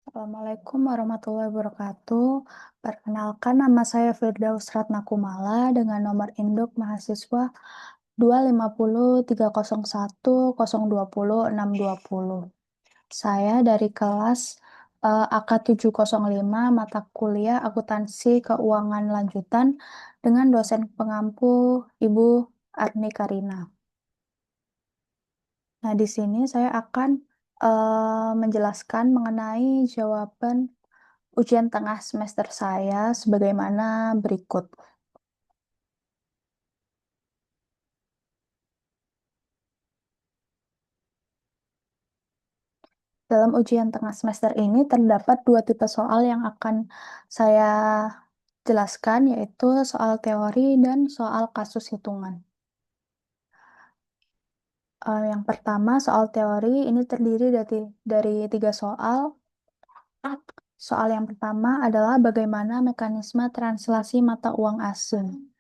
Assalamualaikum warahmatullahi wabarakatuh. Perkenalkan, nama saya Firdaus Ratnakumala dengan nomor induk mahasiswa 25030102060. Saya dari kelas AK705 mata kuliah Akuntansi Keuangan Lanjutan dengan dosen pengampu Ibu Arni Karina. Nah, di sini saya akan menjelaskan mengenai jawaban ujian tengah semester saya sebagaimana berikut. Dalam ujian tengah semester ini terdapat dua tipe soal yang akan saya jelaskan, yaitu soal teori dan soal kasus hitungan. Yang pertama, soal teori ini terdiri dari tiga soal. Soal yang pertama adalah bagaimana mekanisme translasi mata uang asing.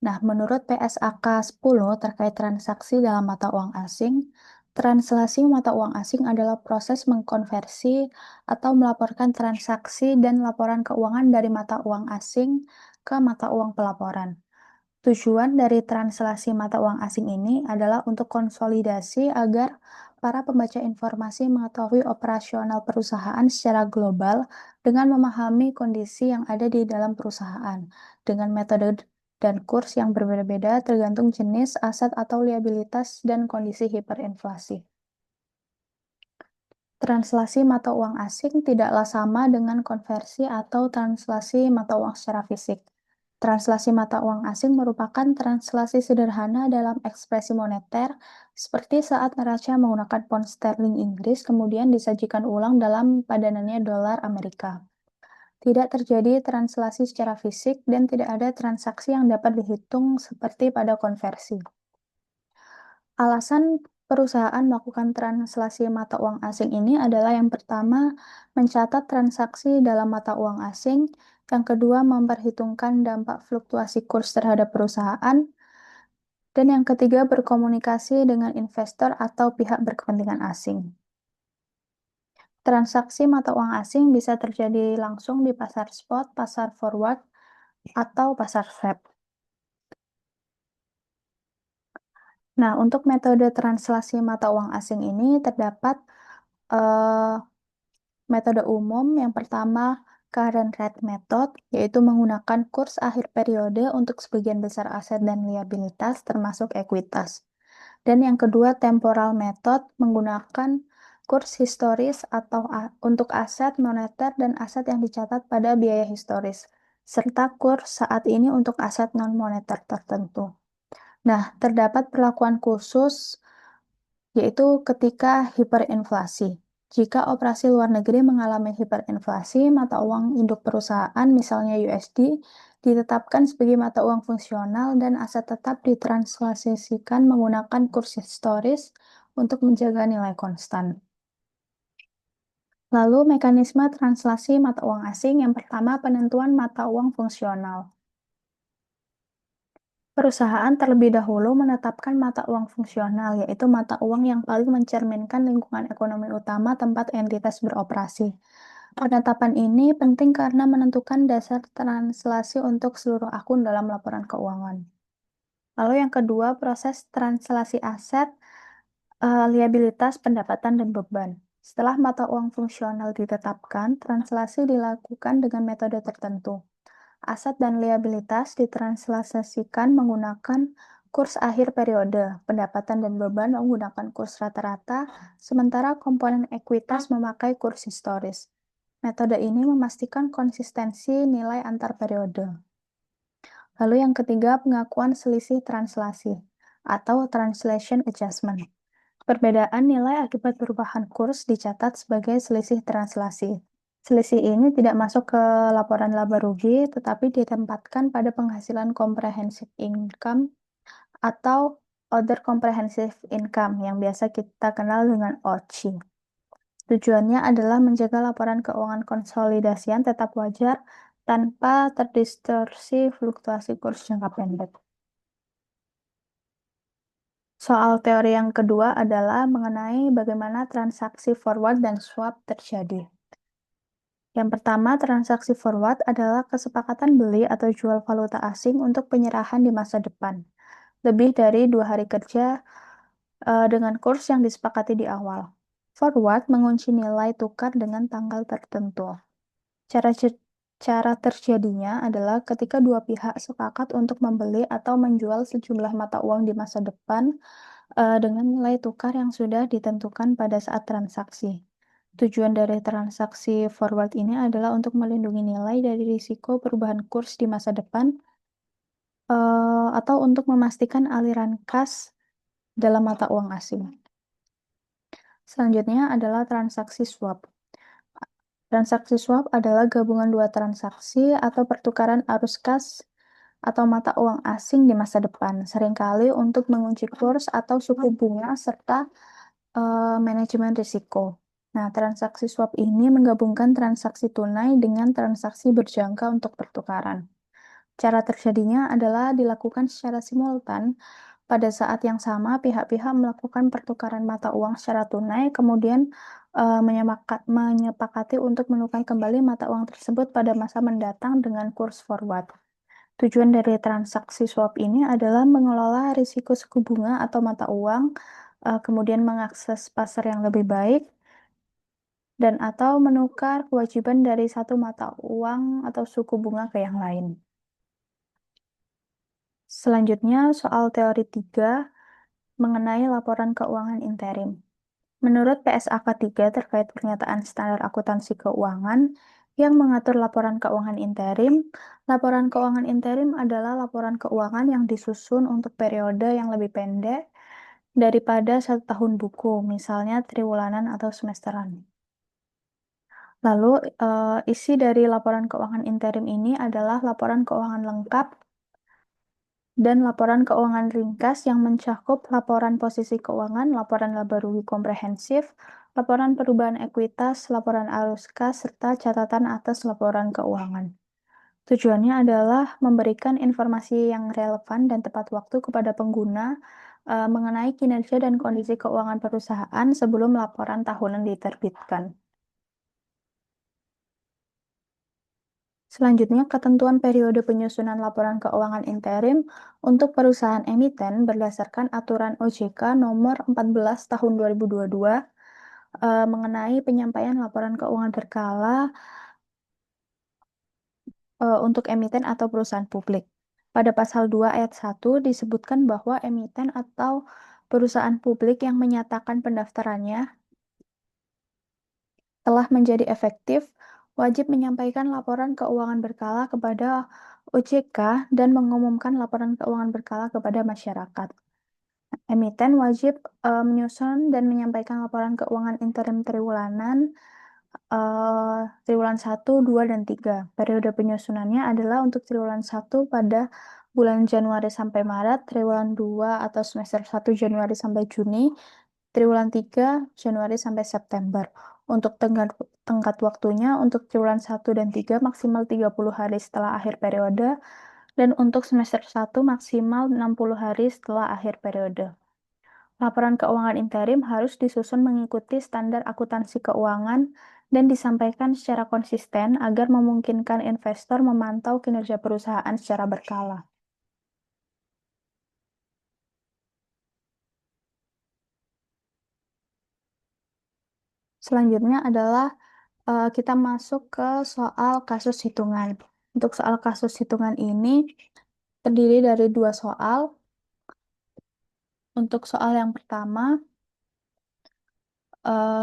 Nah, menurut PSAK 10 terkait transaksi dalam mata uang asing, translasi mata uang asing adalah proses mengkonversi atau melaporkan transaksi dan laporan keuangan dari mata uang asing ke mata uang pelaporan. Tujuan dari translasi mata uang asing ini adalah untuk konsolidasi agar para pembaca informasi mengetahui operasional perusahaan secara global dengan memahami kondisi yang ada di dalam perusahaan dengan metode dan kurs yang berbeda-beda tergantung jenis aset atau liabilitas dan kondisi hiperinflasi. Translasi mata uang asing tidaklah sama dengan konversi atau translasi mata uang secara fisik. Translasi mata uang asing merupakan translasi sederhana dalam ekspresi moneter, seperti saat neraca menggunakan pound sterling Inggris kemudian disajikan ulang dalam padanannya dolar Amerika. Tidak terjadi translasi secara fisik dan tidak ada transaksi yang dapat dihitung seperti pada konversi. Alasan perusahaan melakukan translasi mata uang asing ini adalah yang pertama, mencatat transaksi dalam mata uang asing, yang kedua, memperhitungkan dampak fluktuasi kurs terhadap perusahaan, dan yang ketiga, berkomunikasi dengan investor atau pihak berkepentingan asing. Transaksi mata uang asing bisa terjadi langsung di pasar spot, pasar forward, atau pasar swap. Nah, untuk metode translasi mata uang asing ini terdapat eh, metode umum. Yang pertama, current rate method, yaitu menggunakan kurs akhir periode untuk sebagian besar aset dan liabilitas, termasuk ekuitas. Dan yang kedua, temporal method, menggunakan kurs historis atau untuk aset moneter dan aset yang dicatat pada biaya historis, serta kurs saat ini untuk aset non-moneter tertentu. Nah, terdapat perlakuan khusus yaitu ketika hiperinflasi. Jika operasi luar negeri mengalami hiperinflasi, mata uang induk perusahaan, misalnya USD, ditetapkan sebagai mata uang fungsional dan aset tetap ditranslasikan menggunakan kurs historis untuk menjaga nilai konstan. Lalu, mekanisme translasi mata uang asing yang pertama, penentuan mata uang fungsional. Perusahaan terlebih dahulu menetapkan mata uang fungsional, yaitu mata uang yang paling mencerminkan lingkungan ekonomi utama tempat entitas beroperasi. Penetapan ini penting karena menentukan dasar translasi untuk seluruh akun dalam laporan keuangan. Lalu yang kedua, proses translasi aset, liabilitas, pendapatan, dan beban. Setelah mata uang fungsional ditetapkan, translasi dilakukan dengan metode tertentu. Aset dan liabilitas ditranslasikan menggunakan kurs akhir periode, pendapatan dan beban menggunakan kurs rata-rata, sementara komponen ekuitas memakai kurs historis. Metode ini memastikan konsistensi nilai antar periode. Lalu yang ketiga, pengakuan selisih translasi atau translation adjustment. Perbedaan nilai akibat perubahan kurs dicatat sebagai selisih translasi. Selisih ini tidak masuk ke laporan laba rugi, tetapi ditempatkan pada penghasilan comprehensive income atau other comprehensive income yang biasa kita kenal dengan OCI. Tujuannya adalah menjaga laporan keuangan konsolidasian tetap wajar tanpa terdistorsi fluktuasi kurs jangka pendek. Soal teori yang kedua adalah mengenai bagaimana transaksi forward dan swap terjadi. Yang pertama, transaksi forward adalah kesepakatan beli atau jual valuta asing untuk penyerahan di masa depan, lebih dari 2 hari kerja dengan kurs yang disepakati di awal. Forward mengunci nilai tukar dengan tanggal tertentu. Cara cara terjadinya adalah ketika dua pihak sepakat untuk membeli atau menjual sejumlah mata uang di masa depan dengan nilai tukar yang sudah ditentukan pada saat transaksi. Tujuan dari transaksi forward ini adalah untuk melindungi nilai dari risiko perubahan kurs di masa depan atau untuk memastikan aliran kas dalam mata uang asing. Selanjutnya adalah transaksi swap. Transaksi swap adalah gabungan dua transaksi atau pertukaran arus kas atau mata uang asing di masa depan, seringkali untuk mengunci kurs atau suku bunga serta manajemen risiko. Nah, transaksi swap ini menggabungkan transaksi tunai dengan transaksi berjangka untuk pertukaran. Cara terjadinya adalah dilakukan secara simultan. Pada saat yang sama, pihak-pihak melakukan pertukaran mata uang secara tunai, kemudian menyepakati untuk menukar kembali mata uang tersebut pada masa mendatang dengan kurs forward. Tujuan dari transaksi swap ini adalah mengelola risiko suku bunga atau mata uang, kemudian mengakses pasar yang lebih baik, dan atau menukar kewajiban dari satu mata uang atau suku bunga ke yang lain. Selanjutnya, soal teori 3 mengenai laporan keuangan interim. Menurut PSAK 3 terkait pernyataan standar akuntansi keuangan yang mengatur laporan keuangan interim, laporan keuangan interim adalah laporan keuangan yang disusun untuk periode yang lebih pendek daripada 1 tahun buku, misalnya triwulanan atau semesteran. Lalu, isi dari laporan keuangan interim ini adalah laporan keuangan lengkap dan laporan keuangan ringkas yang mencakup laporan posisi keuangan, laporan laba rugi komprehensif, laporan perubahan ekuitas, laporan arus kas, serta catatan atas laporan keuangan. Tujuannya adalah memberikan informasi yang relevan dan tepat waktu kepada pengguna mengenai kinerja dan kondisi keuangan perusahaan sebelum laporan tahunan diterbitkan. Selanjutnya, ketentuan periode penyusunan laporan keuangan interim untuk perusahaan emiten berdasarkan aturan OJK nomor 14 tahun 2022 mengenai penyampaian laporan keuangan berkala untuk emiten atau perusahaan publik. Pada pasal 2 ayat 1 disebutkan bahwa emiten atau perusahaan publik yang menyatakan pendaftarannya telah menjadi efektif, wajib menyampaikan laporan keuangan berkala kepada OJK dan mengumumkan laporan keuangan berkala kepada masyarakat. Emiten wajib menyusun dan menyampaikan laporan keuangan interim triwulanan triwulan 1, 2, dan 3. Periode penyusunannya adalah untuk triwulan 1 pada bulan Januari sampai Maret, triwulan 2 atau semester 1 Januari sampai Juni, triwulan 3 Januari sampai September. Untuk tenggat waktunya untuk triwulan 1 dan 3 maksimal 30 hari setelah akhir periode, dan untuk semester 1 maksimal 60 hari setelah akhir periode. Laporan keuangan interim harus disusun mengikuti standar akuntansi keuangan dan disampaikan secara konsisten agar memungkinkan investor memantau kinerja perusahaan secara berkala. Selanjutnya adalah kita masuk ke soal kasus hitungan. Untuk soal kasus hitungan ini terdiri dari 2 soal. Untuk soal yang pertama,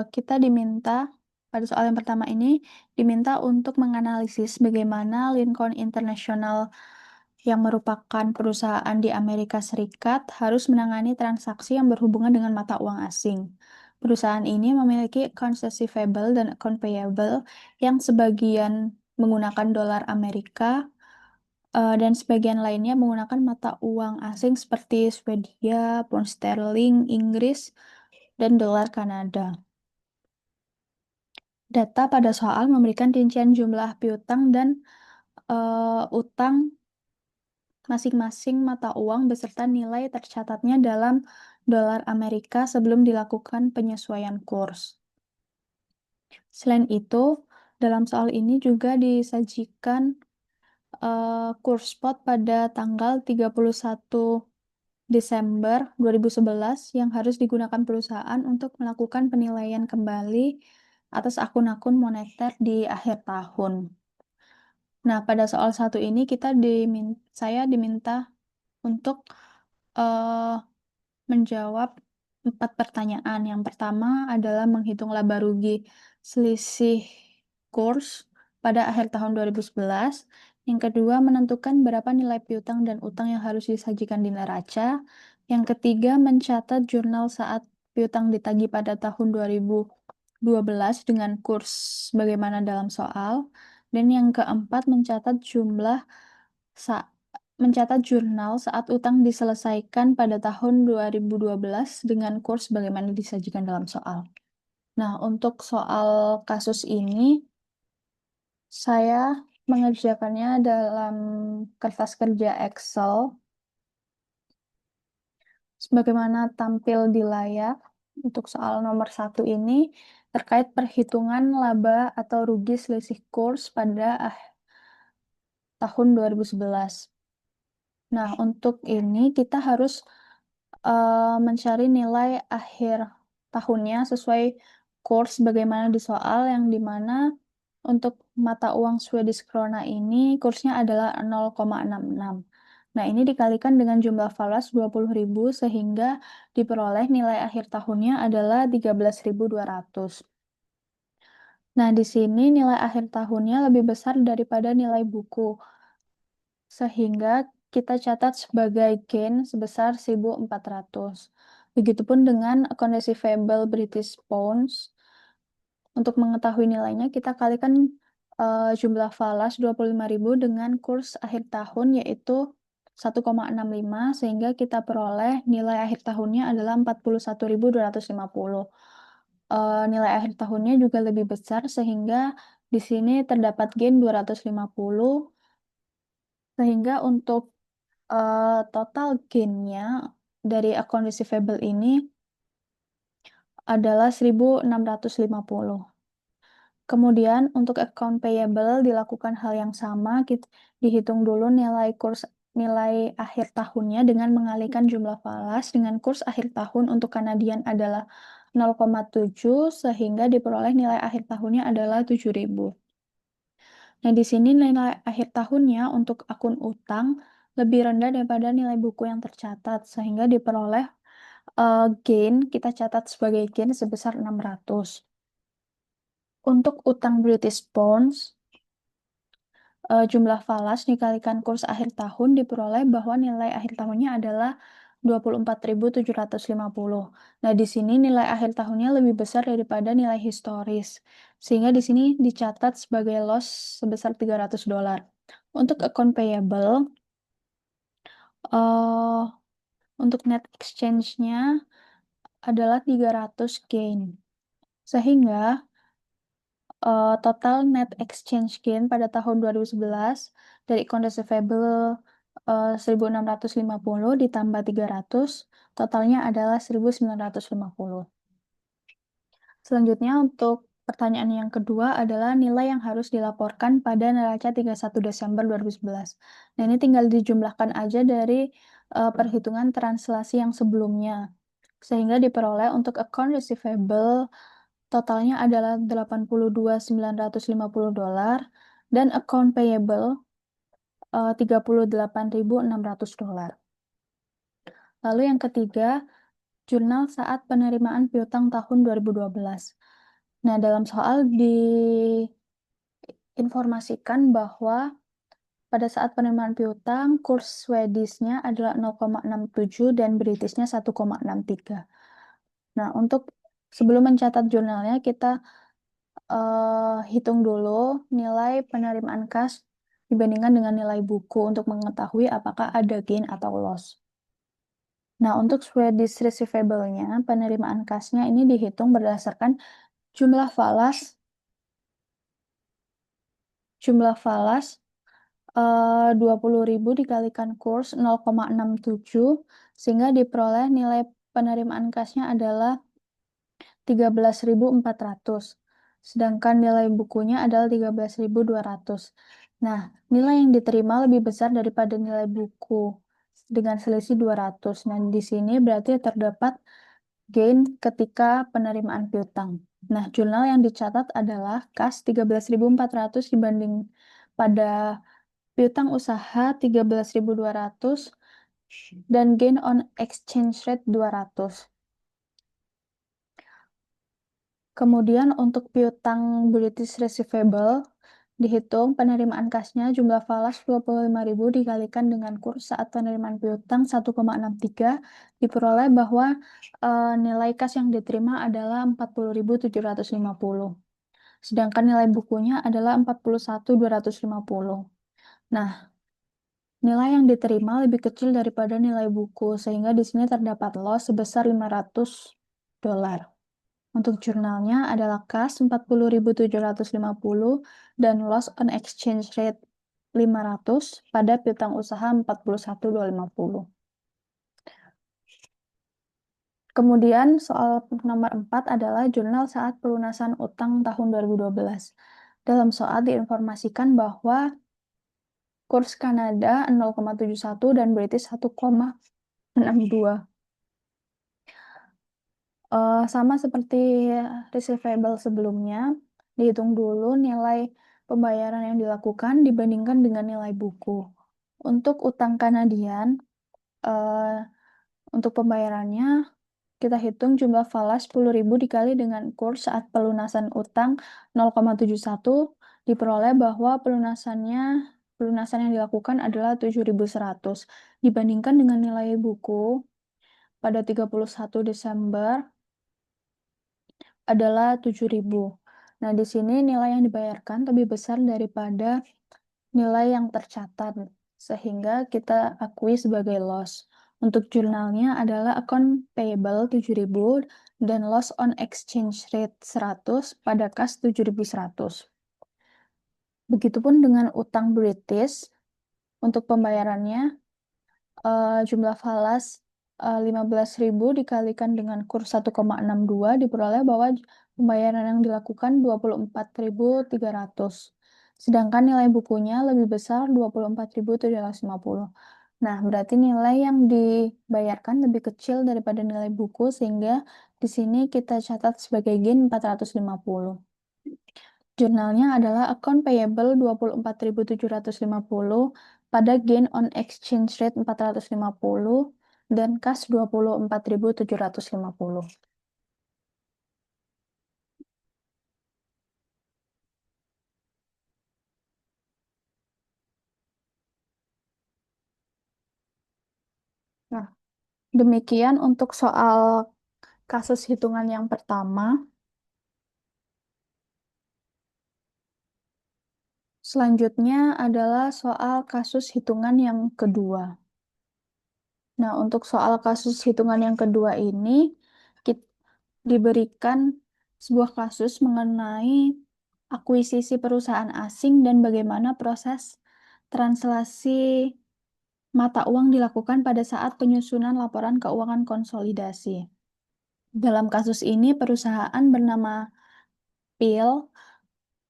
kita diminta, pada soal yang pertama ini, diminta untuk menganalisis bagaimana Lincoln International yang merupakan perusahaan di Amerika Serikat harus menangani transaksi yang berhubungan dengan mata uang asing. Perusahaan ini memiliki account receivable dan account payable yang sebagian menggunakan dolar Amerika dan sebagian lainnya menggunakan mata uang asing seperti Swedia, pound sterling, Inggris, dan dolar Kanada. Data pada soal memberikan rincian jumlah piutang dan utang masing-masing mata uang beserta nilai tercatatnya dalam dolar Amerika sebelum dilakukan penyesuaian kurs. Selain itu, Dalam soal ini juga disajikan kurs spot pada tanggal 31 Desember 2011 yang harus digunakan perusahaan untuk melakukan penilaian kembali atas akun-akun moneter di akhir tahun. Nah, pada soal satu ini saya diminta untuk eh, menjawab 4 pertanyaan. Yang pertama adalah menghitung laba rugi selisih kurs pada akhir tahun 2011. Yang kedua, menentukan berapa nilai piutang dan utang yang harus disajikan di neraca. Yang ketiga, mencatat jurnal saat piutang ditagih pada tahun 2012 dengan kurs bagaimana dalam soal. Dan yang keempat, sa- mencatat jurnal saat utang diselesaikan pada tahun 2012 dengan kurs bagaimana disajikan dalam soal. Nah, untuk soal kasus ini, saya mengerjakannya dalam kertas kerja Excel, sebagaimana tampil di layar. Untuk soal nomor satu ini, terkait perhitungan laba atau rugi selisih kurs pada tahun 2011. Nah, untuk ini kita harus mencari nilai akhir tahunnya sesuai kurs bagaimana di soal yang dimana untuk mata uang Swedish krona ini kursnya adalah 0,66. Nah, ini dikalikan dengan jumlah falas 20.000 sehingga diperoleh nilai akhir tahunnya adalah 13.200. Nah, di sini nilai akhir tahunnya lebih besar daripada nilai buku, sehingga kita catat sebagai gain sebesar 1.400. Begitupun dengan account receivable British Pounds. Untuk mengetahui nilainya, kita kalikan jumlah falas 25.000 dengan kurs akhir tahun yaitu 1,65 sehingga kita peroleh nilai akhir tahunnya adalah 41.250. Nilai akhir tahunnya juga lebih besar sehingga di sini terdapat gain 250 sehingga untuk total gainnya dari account receivable ini adalah 1.650. Kemudian untuk account payable dilakukan hal yang sama, dihitung dulu nilai akhir tahunnya dengan mengalihkan jumlah falas dengan kurs akhir tahun untuk Kanadian adalah 0,7 sehingga diperoleh nilai akhir tahunnya adalah 7.000. Nah, di sini nilai akhir tahunnya untuk akun utang lebih rendah daripada nilai buku yang tercatat sehingga diperoleh gain kita catat sebagai gain sebesar 600. Untuk utang British Pounds, jumlah falas dikalikan kurs akhir tahun diperoleh bahwa nilai akhir tahunnya adalah 24.750. Nah, di sini nilai akhir tahunnya lebih besar daripada nilai historis. Sehingga di sini dicatat sebagai loss sebesar $300. Untuk account payable, eh, untuk net exchange-nya adalah 300 gain. Sehingga total net exchange gain pada tahun 2011 dari account receivable 1.650 ditambah 300, totalnya adalah 1.950. Selanjutnya untuk pertanyaan yang kedua adalah nilai yang harus dilaporkan pada neraca 31 Desember 2011. Nah, ini tinggal dijumlahkan aja dari perhitungan translasi yang sebelumnya. Sehingga diperoleh untuk account receivable totalnya adalah $82.950 dan account payable $38.600. Lalu yang ketiga, jurnal saat penerimaan piutang tahun 2012. Nah, dalam soal diinformasikan bahwa pada saat penerimaan piutang, kurs Swedishnya adalah 0,67 dan Britishnya 1,63. Nah, untuk sebelum mencatat jurnalnya, kita hitung dulu nilai penerimaan kas dibandingkan dengan nilai buku untuk mengetahui apakah ada gain atau loss. Nah, untuk Swedish receivable-nya, penerimaan kasnya ini dihitung berdasarkan jumlah falas jumlah falas 20.000 dikalikan kurs 0,67 sehingga diperoleh nilai penerimaan kasnya adalah 13.400. sedangkan nilai bukunya adalah 13.200. Nah, nilai yang diterima lebih besar daripada nilai buku dengan selisih 200. Nah, di sini berarti terdapat gain ketika penerimaan piutang. Nah, jurnal yang dicatat adalah kas 13.400 dibanding pada piutang usaha 13.200 dan gain on exchange rate 200. Kemudian untuk piutang British Receivable dihitung penerimaan kasnya jumlah falas 25.000 dikalikan dengan kurs saat penerimaan piutang 1,63 diperoleh bahwa nilai kas yang diterima adalah 40.750. Sedangkan nilai bukunya adalah 41.250. Nah, nilai yang diterima lebih kecil daripada nilai buku sehingga di sini terdapat loss sebesar 500 dolar. Untuk jurnalnya adalah kas 40.750 dan loss on exchange rate 500 pada piutang usaha 41.250. Kemudian soal nomor 4 adalah jurnal saat pelunasan utang tahun 2012. Dalam soal diinformasikan bahwa kurs Kanada 0,71 dan British 1,62. Sama seperti receivable sebelumnya, dihitung dulu nilai pembayaran yang dilakukan dibandingkan dengan nilai buku. Untuk utang Kanadian, eh, untuk pembayarannya kita hitung jumlah falas 10.000 dikali dengan kurs saat pelunasan utang 0,71 diperoleh bahwa pelunasan yang dilakukan adalah 7.100 dibandingkan dengan nilai buku pada 31 Desember adalah 7.000. Nah, di sini nilai yang dibayarkan lebih besar daripada nilai yang tercatat, sehingga kita akui sebagai loss. Untuk jurnalnya adalah account payable 7.000 dan loss on exchange rate 100 pada kas 7.100. Begitupun dengan utang British, untuk pembayarannya jumlah falas 15.000 dikalikan dengan kurs 1,62 diperoleh bahwa pembayaran yang dilakukan 24.300. Sedangkan nilai bukunya lebih besar 24.750. Nah, berarti nilai yang dibayarkan lebih kecil daripada nilai buku sehingga di sini kita catat sebagai gain 450. Jurnalnya adalah account payable 24.750 pada gain on exchange rate 450 dan kas 24.750. Nah, demikian untuk soal kasus hitungan yang pertama. Selanjutnya adalah soal kasus hitungan yang kedua. Nah, untuk soal kasus hitungan yang kedua ini, kita diberikan sebuah kasus mengenai akuisisi perusahaan asing dan bagaimana proses translasi mata uang dilakukan pada saat penyusunan laporan keuangan konsolidasi. Dalam kasus ini, perusahaan bernama PIL,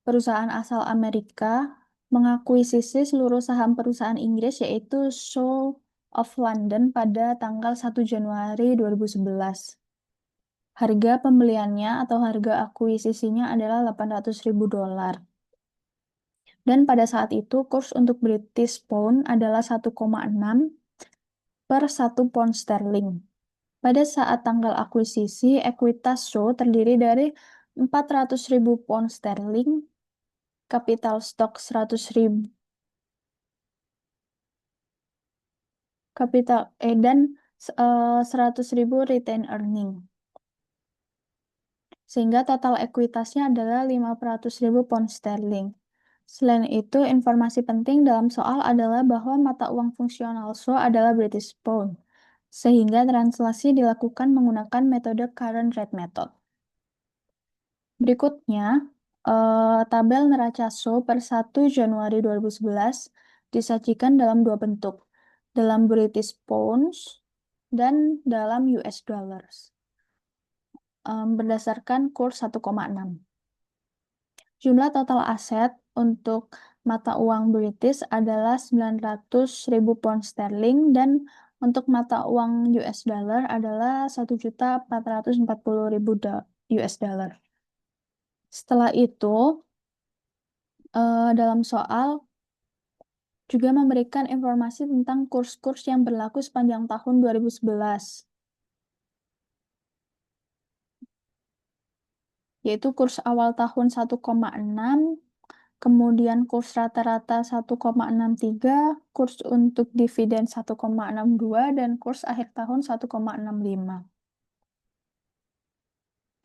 perusahaan asal Amerika, mengakuisisi seluruh saham perusahaan Inggris yaitu Show of London pada tanggal 1 Januari 2011. Harga pembeliannya atau harga akuisisinya adalah 800.000 dolar. Dan pada saat itu kurs untuk British Pound adalah 1,6 per 1 pound sterling. Pada saat tanggal akuisisi, ekuitas Show terdiri dari 400.000 pound sterling, kapital stok 100.000 dan 100.000 retain earning. Sehingga total ekuitasnya adalah 500.000 pound sterling. Selain itu, informasi penting dalam soal adalah bahwa mata uang fungsional Show adalah British Pound, sehingga translasi dilakukan menggunakan metode current rate method. Berikutnya, tabel neraca Show per 1 Januari 2011 disajikan dalam dua bentuk, dalam British Pounds dan dalam US Dollars, berdasarkan kurs 1,6. Jumlah total aset untuk mata uang British adalah 900.000 pound sterling dan untuk mata uang US dollar adalah 1.440.000 US dollar. Setelah itu, dalam soal juga memberikan informasi tentang kurs-kurs yang berlaku sepanjang tahun 2011, yaitu kurs awal tahun 1,6, kemudian kurs rata-rata 1,63, kurs untuk dividen 1,62, dan kurs akhir tahun 1,65.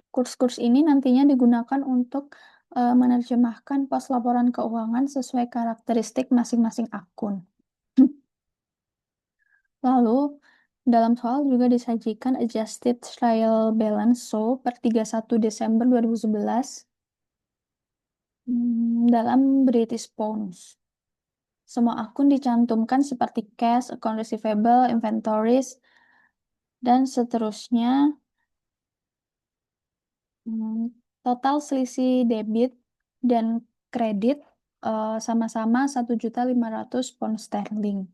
Kurs-kurs ini nantinya digunakan untuk menerjemahkan pos laporan keuangan sesuai karakteristik masing-masing akun. Lalu, dalam soal juga disajikan adjusted trial balance show per 31 Desember 2011 dalam British Pounds. Semua akun dicantumkan seperti cash, account receivable, inventories, dan seterusnya. Total selisih debit dan kredit sama-sama 1.500.000 pound sterling.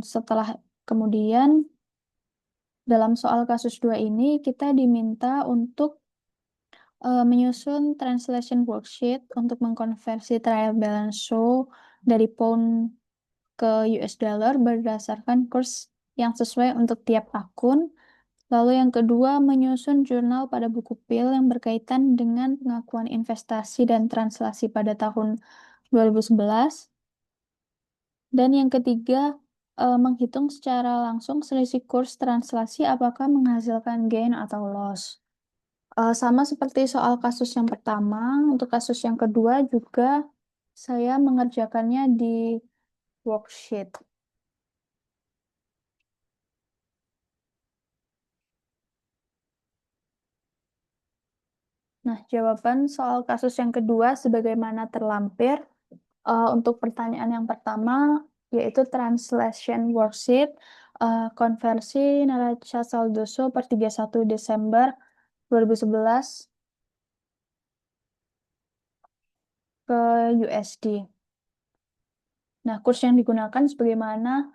Setelah kemudian dalam soal kasus 2 ini kita diminta untuk menyusun translation worksheet untuk mengkonversi trial balance show dari pound ke US dollar berdasarkan kurs yang sesuai untuk tiap akun. Lalu yang kedua, menyusun jurnal pada buku PIL yang berkaitan dengan pengakuan investasi dan translasi pada tahun 2011. Dan yang ketiga, menghitung secara langsung selisih kurs translasi apakah menghasilkan gain atau loss. Sama seperti soal kasus yang pertama, untuk kasus yang kedua juga saya mengerjakannya di worksheet. Nah, jawaban soal kasus yang kedua sebagaimana terlampir. Untuk pertanyaan yang pertama, yaitu translation worksheet, konversi neraca saldo so per 31 Desember 2011 ke USD. Nah, kurs yang digunakan sebagaimana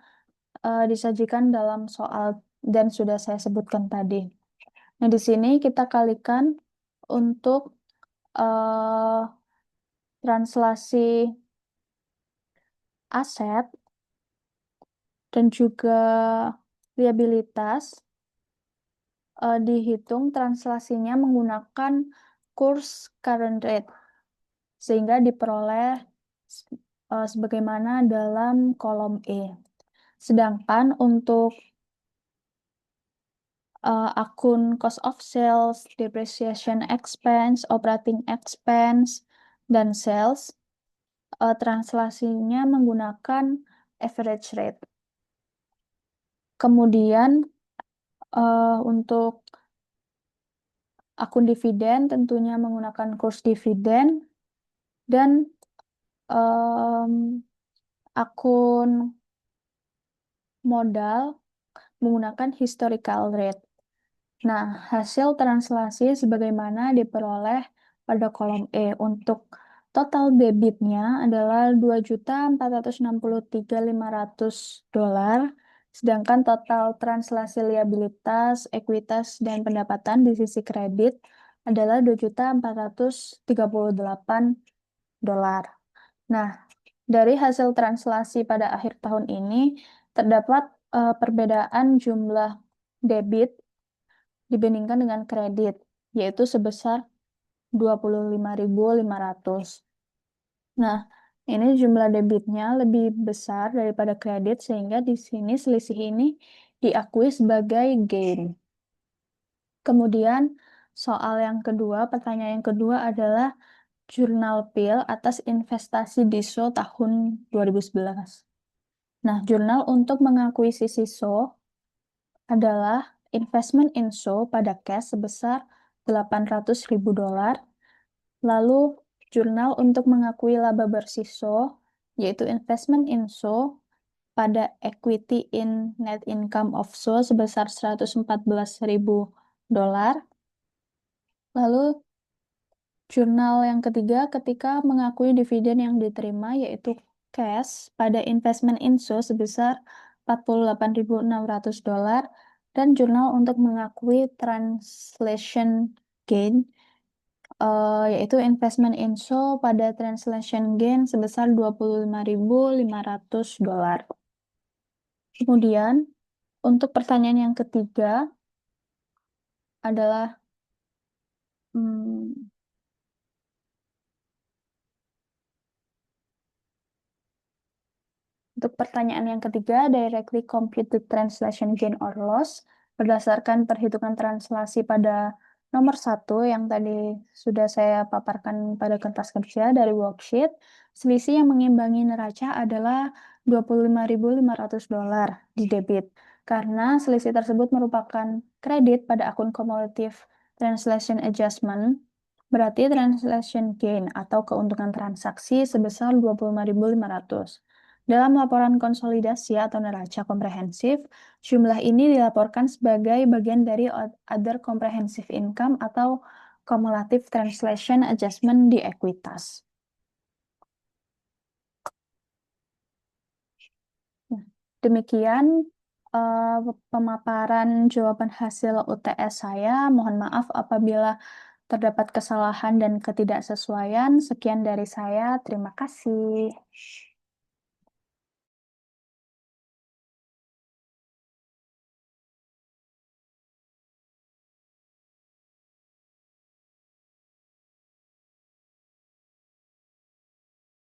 disajikan dalam soal dan sudah saya sebutkan tadi. Nah, di sini kita kalikan untuk translasi aset dan juga liabilitas dihitung translasinya menggunakan kurs current rate sehingga diperoleh sebagaimana dalam kolom E. Sedangkan untuk akun cost of sales, depreciation expense, operating expense, dan sales translasinya menggunakan average rate. Kemudian untuk akun dividen tentunya menggunakan kurs dividen dan akun modal menggunakan historical rate. Nah, hasil translasi sebagaimana diperoleh pada kolom E. Untuk total debitnya adalah 2.463.500 dolar, sedangkan total translasi liabilitas, ekuitas, dan pendapatan di sisi kredit adalah 2.438 dolar. Nah, dari hasil translasi pada akhir tahun ini terdapat perbedaan jumlah debit dibandingkan dengan kredit, yaitu sebesar 25.500. Nah, ini jumlah debitnya lebih besar daripada kredit, sehingga di sini selisih ini diakui sebagai gain. Kemudian, soal yang kedua, pertanyaan yang kedua adalah jurnal PIL atas investasi di SO tahun 2011. Nah, jurnal untuk mengakuisisi SO adalah investment in SO pada cash sebesar 800.000 dolar. Lalu, jurnal untuk mengakui laba bersih SO, yaitu investment in SO pada equity in net income of SO sebesar 114.000 dolar. Lalu, Jurnal yang ketiga ketika mengakui dividen yang diterima yaitu cash pada investment info sebesar 48.600 dolar dan jurnal untuk mengakui translation gain yaitu investment info pada translation gain sebesar 25.500 dolar. Kemudian untuk pertanyaan yang ketiga adalah hmm, untuk pertanyaan yang ketiga, directly compute the translation gain or loss berdasarkan perhitungan translasi pada nomor satu yang tadi sudah saya paparkan pada kertas kerja dari worksheet. Selisih yang mengimbangi neraca adalah 25.500 dolar di debit. Karena selisih tersebut merupakan kredit pada akun cumulative translation adjustment, berarti translation gain atau keuntungan transaksi sebesar 25.500. Dalam laporan konsolidasi atau neraca komprehensif, jumlah ini dilaporkan sebagai bagian dari other comprehensive income atau cumulative translation adjustment di ekuitas. Nah, demikian eh, pemaparan jawaban hasil UTS saya. Mohon maaf apabila terdapat kesalahan dan ketidaksesuaian. Sekian dari saya. Terima kasih.